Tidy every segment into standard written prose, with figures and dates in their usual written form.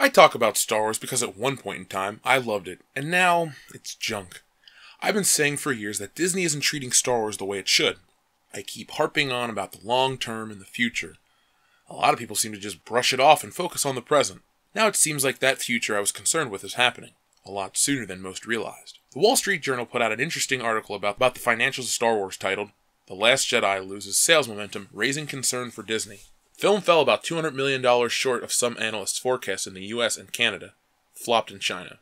I talk about Star Wars because at one point in time, I loved it, and now it's junk. I've been saying for years that Disney isn't treating Star Wars the way it should. I keep harping on about the long term and the future. A lot of people seem to just brush it off and focus on the present. Now it seems like that future I was concerned with is happening, a lot sooner than most realized. The Wall Street Journal put out an interesting article about the financials of Star Wars titled, "The Last Jedi Loses Sales Momentum, Raising Concern for Disney." The film fell about $200 million short of some analysts' forecasts in the US and Canada, flopped in China.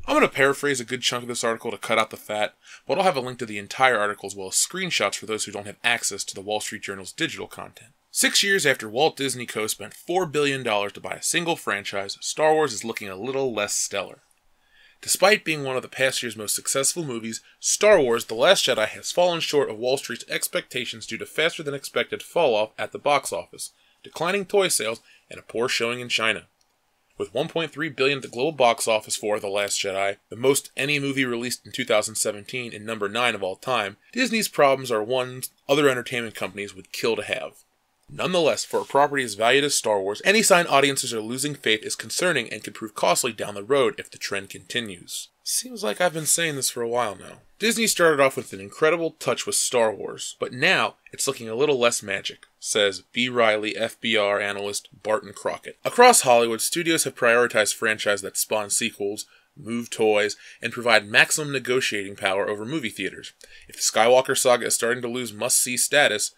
I'm going to paraphrase a good chunk of this article to cut out the fat, but I'll have a link to the entire article as well as screenshots for those who don't have access to the Wall Street Journal's digital content. 6 years after Walt Disney Co. spent $4 billion to buy a single franchise, Star Wars is looking a little less stellar. Despite being one of the past year's most successful movies, Star Wars The Last Jedi has fallen short of Wall Street's expectations due to faster than expected fall-off at the box office, declining toy sales, and a poor showing in China. With $1.3 billion at the global box office for The Last Jedi, the most any movie released in 2017 and number 9 of all time, Disney's problems are ones other entertainment companies would kill to have. Nonetheless, for a property as valued as Star Wars, any sign audiences are losing faith is concerning and could prove costly down the road if the trend continues. Seems like I've been saying this for a while now. Disney started off with an incredible touch with Star Wars, but now it's looking a little less magic, says B. Riley FBR analyst Barton Crockett. Across Hollywood, studios have prioritized franchises that spawn sequels, move toys, and provide maximum negotiating power over movie theaters. If the Skywalker saga is starting to lose must-see status,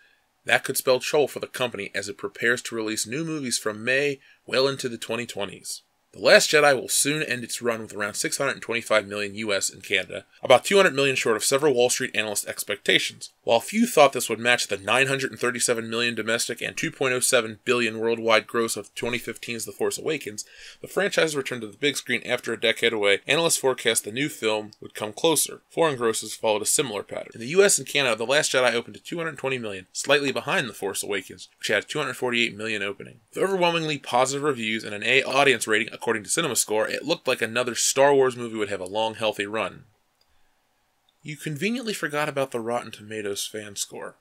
that could spell trouble for the company as it prepares to release new movies from May well into the 2020s. The Last Jedi will soon end its run with around $625 million US and Canada, about $200 million short of several Wall Street analysts' expectations. While few thought this would match the $937 million domestic and $2.07 billion worldwide gross of 2015's The Force Awakens, the franchise returned to the big screen after a decade away. Analysts forecast the new film would come closer. Foreign grosses followed a similar pattern. In the US and Canada, The Last Jedi opened to $220 million, slightly behind The Force Awakens, which had $248 million opening. With overwhelmingly positive reviews and an A audience rating according to CinemaScore, it looked like another Star Wars movie would have a long, healthy run. You conveniently forgot about the Rotten Tomatoes fan score.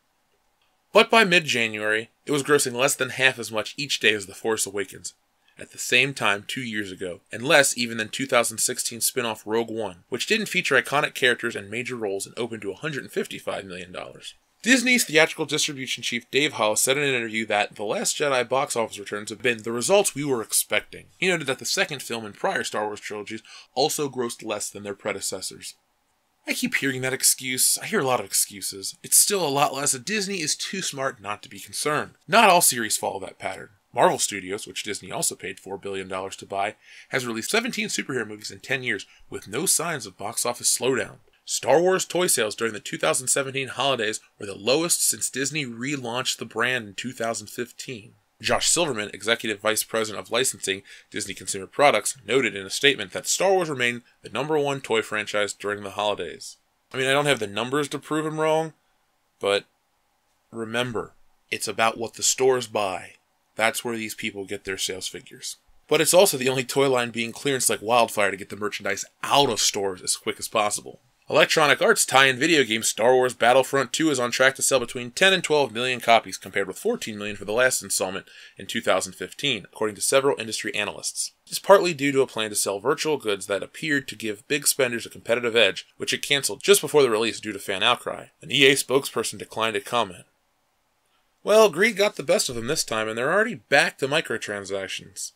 But by mid-January, it was grossing less than half as much each day as The Force Awakens, at the same time 2 years ago, and less even than 2016 spin-off Rogue One, which didn't feature iconic characters and major roles and opened to $155 million. Disney's theatrical distribution chief Dave Hollis said in an interview that The Last Jedi box office returns have been the results we were expecting. He noted that the second film in prior Star Wars trilogies also grossed less than their predecessors. I keep hearing that excuse. I hear a lot of excuses. It's still a lot less. Disney is too smart not to be concerned. Not all series follow that pattern. Marvel Studios, which Disney also paid $4 billion to buy, has released 17 superhero movies in 10 years with no signs of box office slowdown. Star Wars toy sales during the 2017 holidays were the lowest since Disney relaunched the brand in 2015. Josh Silverman, Executive Vice President of Licensing, Disney Consumer Products, noted in a statement that Star Wars remained the #1 toy franchise during the holidays. I mean, I don't have the numbers to prove him wrong, but remember, it's about what the stores buy. That's where these people get their sales figures. But it's also the only toy line being clearanced like wildfire to get the merchandise out of stores as quick as possible. Electronic Arts tie-in video game Star Wars Battlefront 2 is on track to sell between 10 and 12 million copies, compared with 14 million for the last installment in 2015, according to several industry analysts. This is partly due to a plan to sell virtual goods that appeared to give big spenders a competitive edge, which it canceled just before the release due to fan outcry. An EA spokesperson declined to comment. Well, greed got the best of them this time, and they're already back to microtransactions.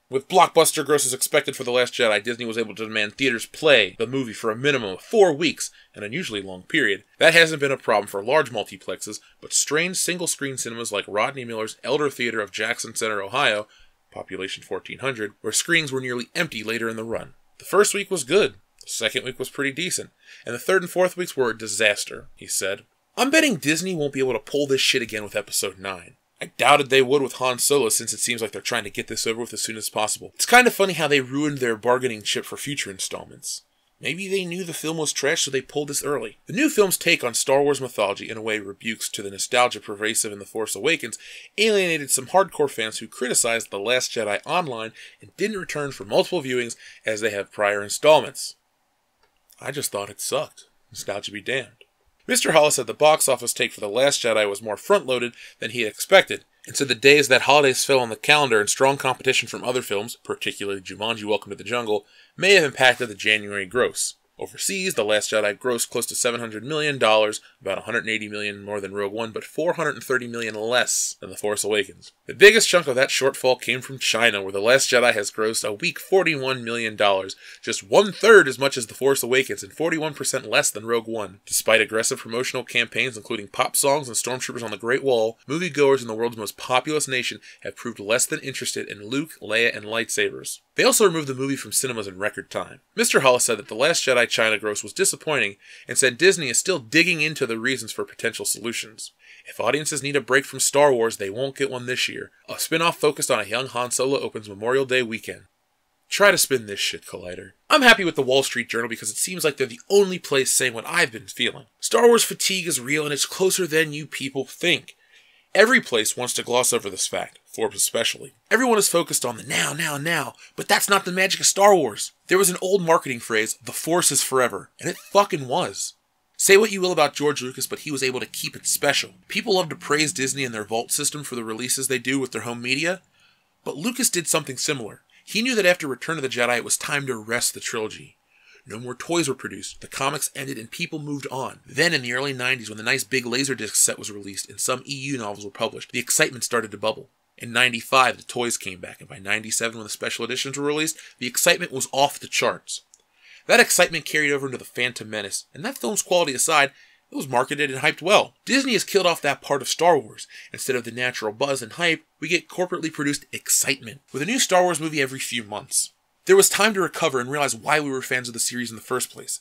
With blockbuster grosses expected for The Last Jedi, Disney was able to demand theaters play the movie for a minimum of 4 weeks, an unusually long period. That hasn't been a problem for large multiplexes, but strange single-screen cinemas like Rodney Miller's Elder Theater of Jackson Center, Ohio, population 1,400, where screens were nearly empty later in the run. The first week was good, the second week was pretty decent, and the third and fourth weeks were a disaster, he said. I'm betting Disney won't be able to pull this shit again with Episode 9. I doubted they would with Han Solo, since it seems like they're trying to get this over with as soon as possible. It's kind of funny how they ruined their bargaining chip for future installments. Maybe they knew the film was trash, so they pulled this early. The new film's take on Star Wars mythology, in a way rebukes to the nostalgia pervasive in The Force Awakens, alienated some hardcore fans who criticized The Last Jedi online and didn't return for multiple viewings as they have prior installments. I just thought it sucked. Nostalgia be damned. Mr. Hollis said the box office take for The Last Jedi was more front-loaded than he had expected, and said the days that holidays fell on the calendar and strong competition from other films, particularly Jumanji: Welcome to the Jungle, may have impacted the January gross. Overseas, The Last Jedi grossed close to $700 million, about $180 million more than Rogue One, but $430 million less than The Force Awakens. The biggest chunk of that shortfall came from China, where The Last Jedi has grossed a weak $41 million, just one-third as much as The Force Awakens and 41% less than Rogue One. Despite aggressive promotional campaigns including pop songs and stormtroopers on the Great Wall, moviegoers in the world's most populous nation have proved less than interested in Luke, Leia, and lightsabers. They also removed the movie from cinemas in record time. Mr. Hollis said that The Last Jedi China gross was disappointing and said Disney is still digging into the reasons for potential solutions. If audiences need a break from Star Wars, they won't get one this year. A spin-off focused on a young Han Solo opens Memorial Day weekend. Try to spin this shit, Collider. I'm happy with the Wall Street Journal because it seems like they're the only place saying what I've been feeling. Star Wars fatigue is real and it's closer than you people think. Every place wants to gloss over this fact, Forbes especially. Everyone is focused on the now, but that's not the magic of Star Wars. There was an old marketing phrase, the Force is forever, and it fucking was. Say what you will about George Lucas, but he was able to keep it special. People love to praise Disney and their vault system for the releases they do with their home media, but Lucas did something similar. He knew that after Return of the Jedi it was time to rest the trilogy. No more toys were produced, the comics ended, and people moved on. Then in the early 90s, when the nice big Laserdisc set was released and some EU novels were published, the excitement started to bubble. In 95, the toys came back, and by 97, when the special editions were released, the excitement was off the charts. That excitement carried over into The Phantom Menace, and that film's quality aside, it was marketed and hyped well. Disney has killed off that part of Star Wars. Instead of the natural buzz and hype, we get corporately produced excitement, with a new Star Wars movie every few months. There was time to recover and realize why we were fans of the series in the first place.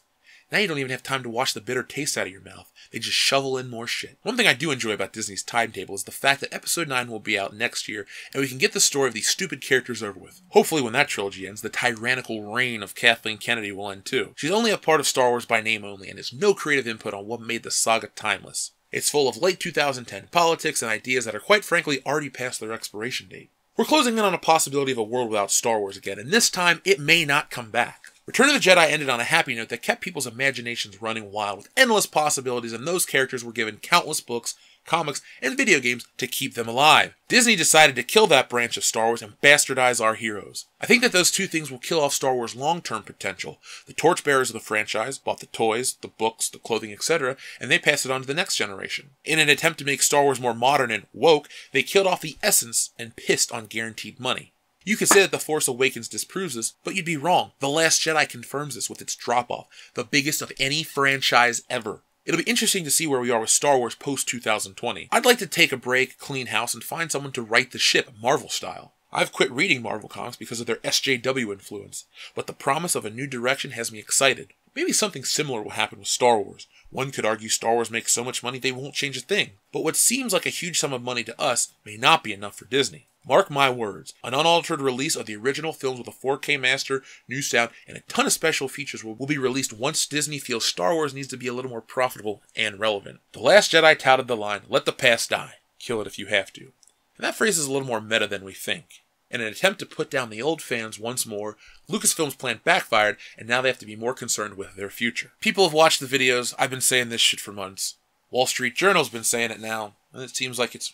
Now you don't even have time to wash the bitter taste out of your mouth. They just shovel in more shit. One thing I do enjoy about Disney's timetable is the fact that Episode 9 will be out next year, and we can get the story of these stupid characters over with. Hopefully when that trilogy ends, the tyrannical reign of Kathleen Kennedy will end too. She's only a part of Star Wars by name only, and has no creative input on what made the saga timeless. It's full of late 2010 politics and ideas that are quite frankly already past their expiration date. We're closing in on a possibility of a world without Star Wars again, and this time it may not come back. Return of the Jedi ended on a happy note that kept people's imaginations running wild with endless possibilities, and those characters were given countless books, comics, and video games to keep them alive. Disney decided to kill that branch of Star Wars and bastardize our heroes. I think that those two things will kill off Star Wars' long-term potential. The torchbearers of the franchise bought the toys, the books, the clothing, etc., and they passed it on to the next generation. In an attempt to make Star Wars more modern and woke, they killed off the essence and pissed on guaranteed money. You could say that The Force Awakens disproves this, but you'd be wrong. The Last Jedi confirms this with its drop-off, the biggest of any franchise ever. It'll be interesting to see where we are with Star Wars post-2020. I'd like to take a break, clean house, and find someone to right the ship, Marvel style. I've quit reading Marvel comics because of their SJW influence, but the promise of a new direction has me excited. Maybe something similar will happen with Star Wars. One could argue Star Wars makes so much money they won't change a thing. But what seems like a huge sum of money to us may not be enough for Disney. Mark my words, an unaltered release of the original films with a 4K master, new sound, and a ton of special features will be released once Disney feels Star Wars needs to be a little more profitable and relevant. The Last Jedi touted the line, "Let the past die. Kill it if you have to." And that phrase is a little more meta than we think. In an attempt to put down the old fans once more, Lucasfilm's plan backfired, and now they have to be more concerned with their future. People have watched the videos. I've been saying this shit for months. Wall Street Journal's been saying it now, and it seems like it's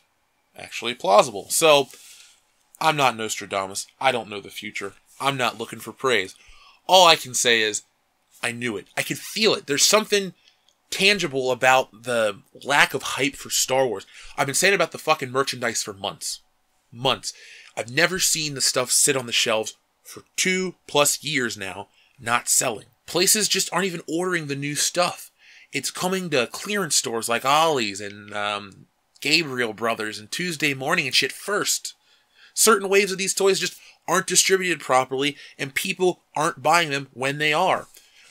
actually plausible. So, I'm not Nostradamus. I don't know the future. I'm not looking for praise. All I can say is, I knew it. I could feel it. There's something tangible about the lack of hype for Star Wars. I've been saying about the fucking merchandise for months. Months. I've never seen the stuff sit on the shelves for 2+ years now, not selling. Places just aren't even ordering the new stuff. It's coming to clearance stores like Ollie's and Gabriel Brothers and Tuesday Morning and shit first. Certain waves of these toys just aren't distributed properly, and people aren't buying them when they are.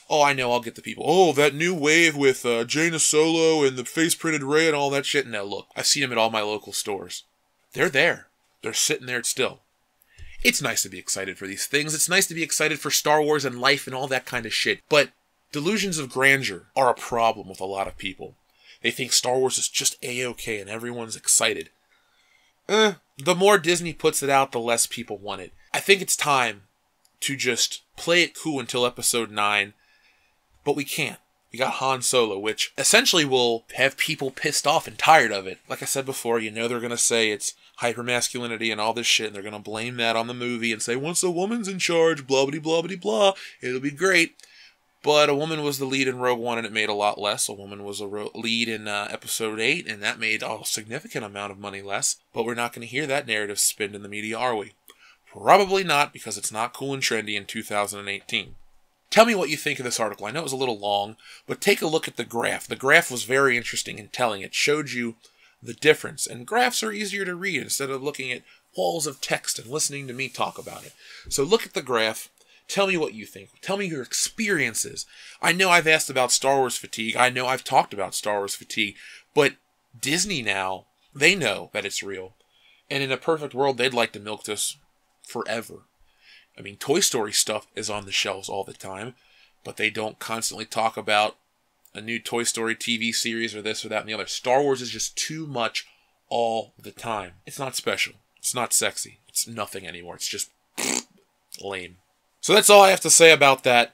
Oh, I know, I'll get the people. Oh, that new wave with Jaina Solo and the face-printed Rey and all that shit. Now look, I've seen them at all my local stores. They're there. They're sitting there still. It's nice to be excited for these things. It's nice to be excited for Star Wars and life and all that kind of shit. But delusions of grandeur are a problem with a lot of people. They think Star Wars is just A-okay and everyone's excited. The more Disney puts it out, the less people want it. I think it's time to just play it cool until Episode 9. But we can't. You got Han Solo, which essentially will have people pissed off and tired of it. Like I said before, you know they're going to say it's hypermasculinity and all this shit, and they're going to blame that on the movie and say, once a woman's in charge, blah, blah, blah, blah, blah, it'll be great. But a woman was the lead in Rogue One, and it made a lot less. A woman was a lead in Episode 8, and that made a significant amount of money less. But we're not going to hear that narrative spinned in the media, are we? Probably not, because it's not cool and trendy in 2018. Tell me what you think of this article. I know it was a little long, but take a look at the graph. The graph was very interesting and telling. It showed you the difference. And graphs are easier to read instead of looking at walls of text and listening to me talk about it. So look at the graph. Tell me what you think. Tell me your experiences. I know I've asked about Star Wars fatigue. I know I've talked about Star Wars fatigue. But Disney now, they know that it's real. And in a perfect world, they'd like to milk this forever. I mean, Toy Story stuff is on the shelves all the time, but they don't constantly talk about a new Toy Story TV series or this or that and the other. Star Wars is just too much all the time. It's not special. It's not sexy. It's nothing anymore. It's just lame. So that's all I have to say about that.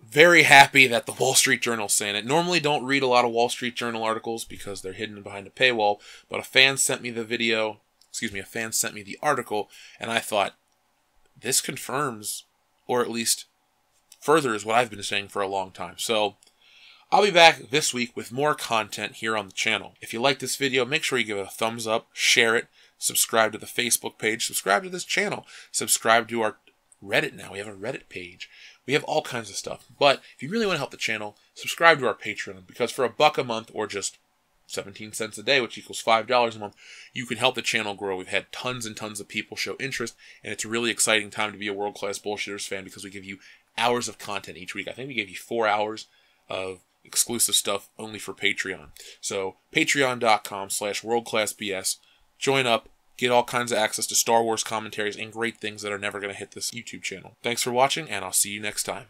Very happy that the Wall Street Journal's saying it. Normally don't read a lot of Wall Street Journal articles because they're hidden behind a paywall, but a fan sent me the article, and I thought, this confirms, or at least furthers what I've been saying for a long time. So, I'll be back this week with more content here on the channel. If you like this video, make sure you give it a thumbs up, share it, subscribe to the Facebook page, subscribe to this channel, subscribe to our Reddit now. We have a Reddit page. We have all kinds of stuff. But if you really want to help the channel, subscribe to our Patreon, because for $1 a month, or just 17 cents a day, which equals $5 a month, you can help the channel grow. We've had tons and tons of people show interest, and it's a really exciting time to be a World Class Bullshitters fan, because we give you hours of content each week. I think we gave you 4 hours of exclusive stuff only for Patreon. So patreon.com/worldclassbs. Join up, get all kinds of access to Star Wars commentaries and great things that are never going to hit this YouTube channel. Thanks for watching, and I'll see you next time.